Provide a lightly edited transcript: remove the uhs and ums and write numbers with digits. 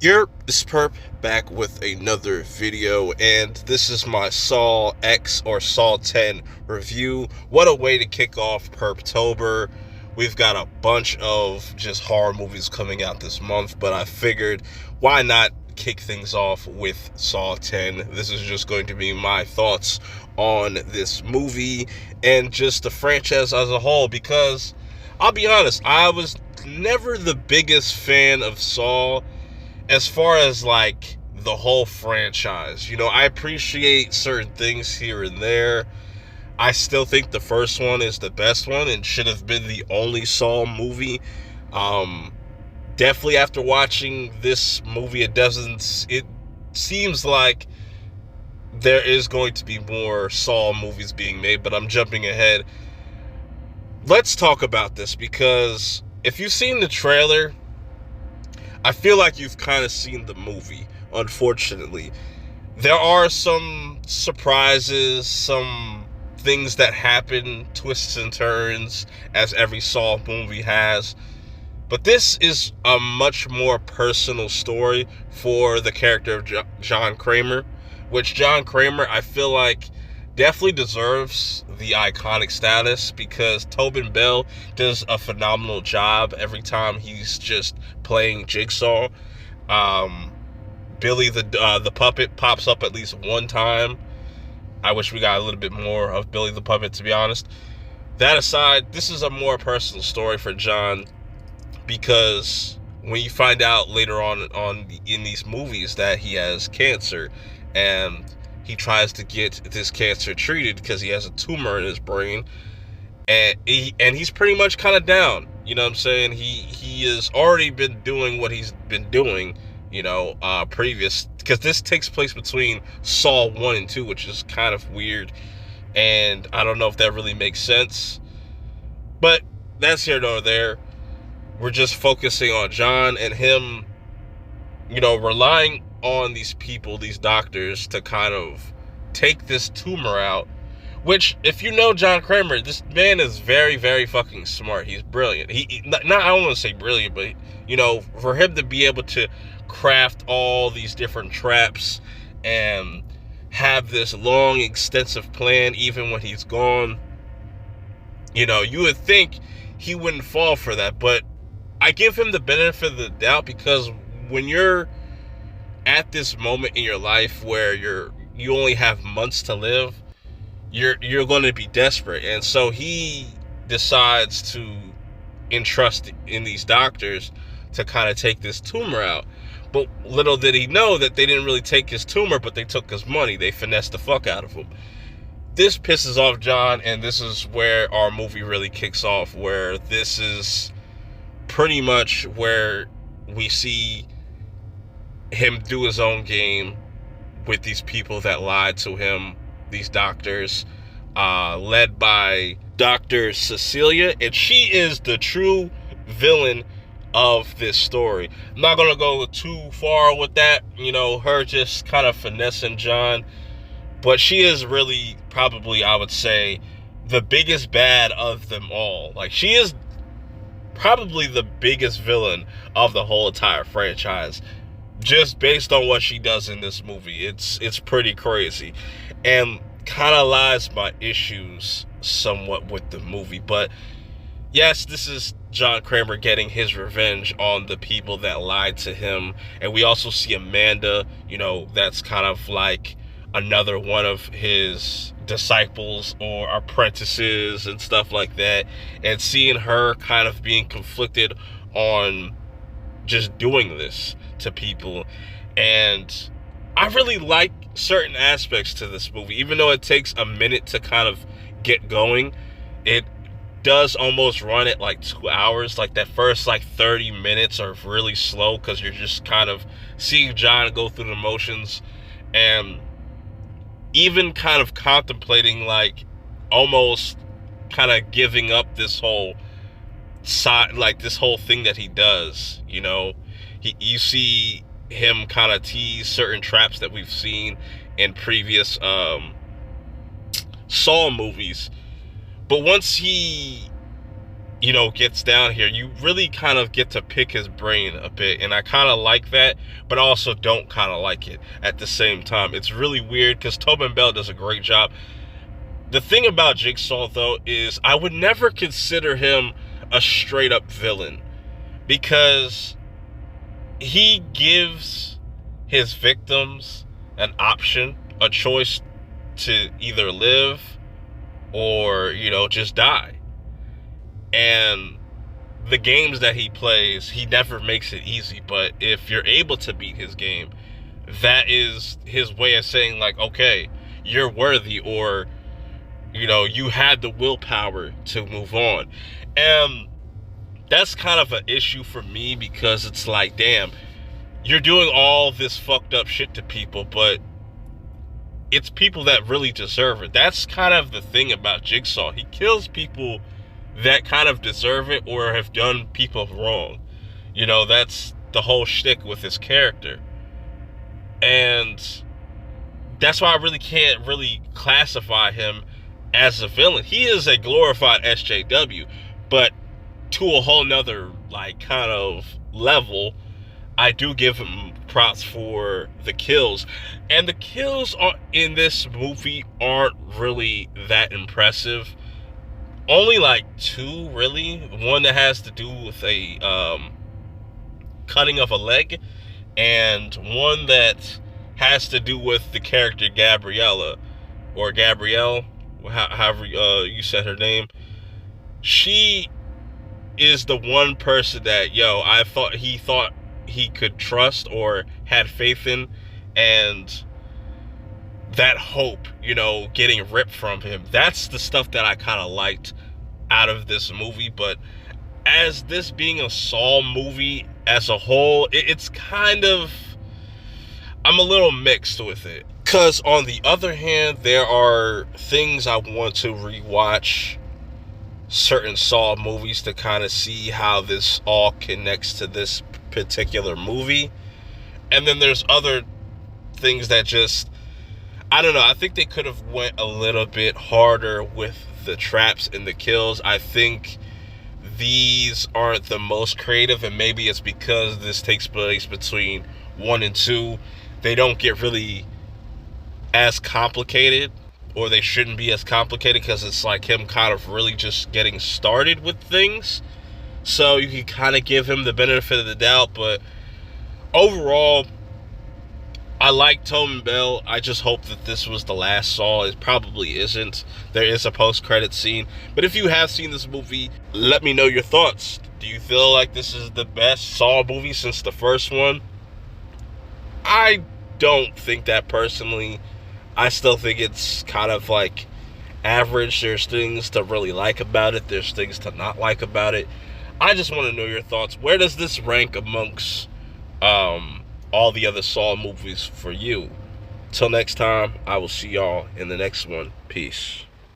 This is Perp back with another video, and this is my Saw X or Saw 10 review. What a way to kick off Perptober. We've got a bunch of just horror movies coming out this month, but I figured why not kick things off with Saw 10. This is just going to be my thoughts on this movie and just the franchise as a whole, because I'll be honest, I was never the biggest fan of Saw as far as like the whole franchise. I appreciate certain things here and there. I still think the first one is the best one and should have been the only Saw movie. Definitely after watching this movie, it seems like there is going to be more Saw movies being made, but I'm jumping ahead. Let's talk about this, because if you've seen the trailer, I feel like you've kind of seen the movie, unfortunately. There are some surprises, some things that happen, twists and turns, as every Saw movie has. But this is a much more personal story for the character of John Kramer, which John Kramer, I feel like, definitely deserves the iconic status, because Tobin Bell does a phenomenal job every time he's just playing Jigsaw. Billy the puppet pops up at least one time. I wish we got a little bit more of Billy the puppet, to be honest. That aside, this is a more personal story for John, because when you find out later on in these movies that he has cancer, and he tries to get this cancer treated because he has a tumor in his brain, and he's pretty much kind of down. You know what I'm saying? He has already been doing what he's been doing, previous, because this takes place between Saw 1 and 2, which is kind of weird, and I don't know if that really makes sense, but that's here nor there. We're just focusing on John and him, relying on these people, these doctors, to kind of take this tumor out. Which, if you know John Kramer, this man is very, very fucking smart. He's brilliant. I don't want to say brilliant, but for him to be able to craft all these different traps and have this long, extensive plan, even when he's gone, you would think he wouldn't fall for that. But I give him the benefit of the doubt, because when you're at this moment in your life where you only have months to live, you're going to be desperate. And so he decides to entrust in these doctors to kind of take this tumor out. But little did he know that they didn't really take his tumor, but they took his money. They finessed the fuck out of him. This pisses off John, and this is where our movie really kicks off, where this is pretty much where we see him do his own game with these people that lied to him, these doctors, led by Dr. Cecilia, and she is the true villain of this story. I'm not gonna go too far with that, her just kind of finessing John, but she is really probably, I would say, the biggest bad of them all. Like, she is probably the biggest villain of the whole entire franchise, just based on what she does in this movie. It's pretty crazy, and kind of lies my issues somewhat with the movie. But yes, this is John Kramer getting his revenge on the people that lied to him. And we also see Amanda, that's kind of like another one of his disciples or apprentices and stuff like that, and seeing her kind of being conflicted on just doing this to people. And I really like certain aspects to this movie, even though it takes a minute to kind of get going. It does almost run at like 2 hours. Like, that first 30 minutes are really slow, because you're just kind of seeing John go through the motions, and even kind of contemplating, almost kind of giving up this whole side, this whole thing that he does. You see him kind of tease certain traps that we've seen in previous Saw movies, but once he gets down here, you really kind of get to pick his brain a bit, and I kind of like that, but also don't kind of like it at the same time. It's really weird because Tobin Bell does a great job. The thing about Jigsaw, though, is I would never consider him a straight-up villain, because he gives his victims an option, a choice to either live or, just die. And the games that he plays, he never makes it easy. But if you're able to beat his game, that is his way of saying, like, okay, you're worthy, or, you had the willpower to move on. And that's kind of an issue for me, because it's like, damn, you're doing all this fucked up shit to people, but it's people that really deserve it. That's kind of the thing about Jigsaw. He kills people that kind of deserve it or have done people wrong. That's the whole shtick with his character. And that's why I really can't really classify him as a villain. He is a glorified SJW, but to a whole nother, like, kind of level. I do give him props for the kills. And the kills in this movie aren't really that impressive. Only like two, really. One that has to do with a cutting of a leg, and one that has to do with the character Gabriella, or Gabrielle, however you said her name. She is the one person that, I thought he could trust or had faith in, and that hope, getting ripped from him. That's the stuff that I kind of liked out of this movie. But as this being a Saw movie as a whole, it's kind of, I'm a little mixed with it. Because on the other hand, there are things I want to rewatch certain Saw movies to kind of see how this all connects to this particular movie. And then there's other things that just, I don't know, I think they could have went a little bit harder with the traps and the kills. I think these aren't the most creative, and maybe it's because this takes place between 1 and 2. They don't get really as complicated, or they shouldn't be as complicated, because it's like him kind of really just getting started with things. So you can kind of give him the benefit of the doubt. But overall, I like Tobin Bell. I just hope that this was the last Saw. It probably isn't. There is a post-credit scene. But if you have seen this movie, let me know your thoughts. Do you feel like this is the best Saw movie since the first one? I don't think that personally. I still think it's kind of like average. There's things to really like about it. There's things to not like about it. I just want to know your thoughts. Where does this rank amongst all the other Saw movies for you? Till next time, I will see y'all in the next one. Peace.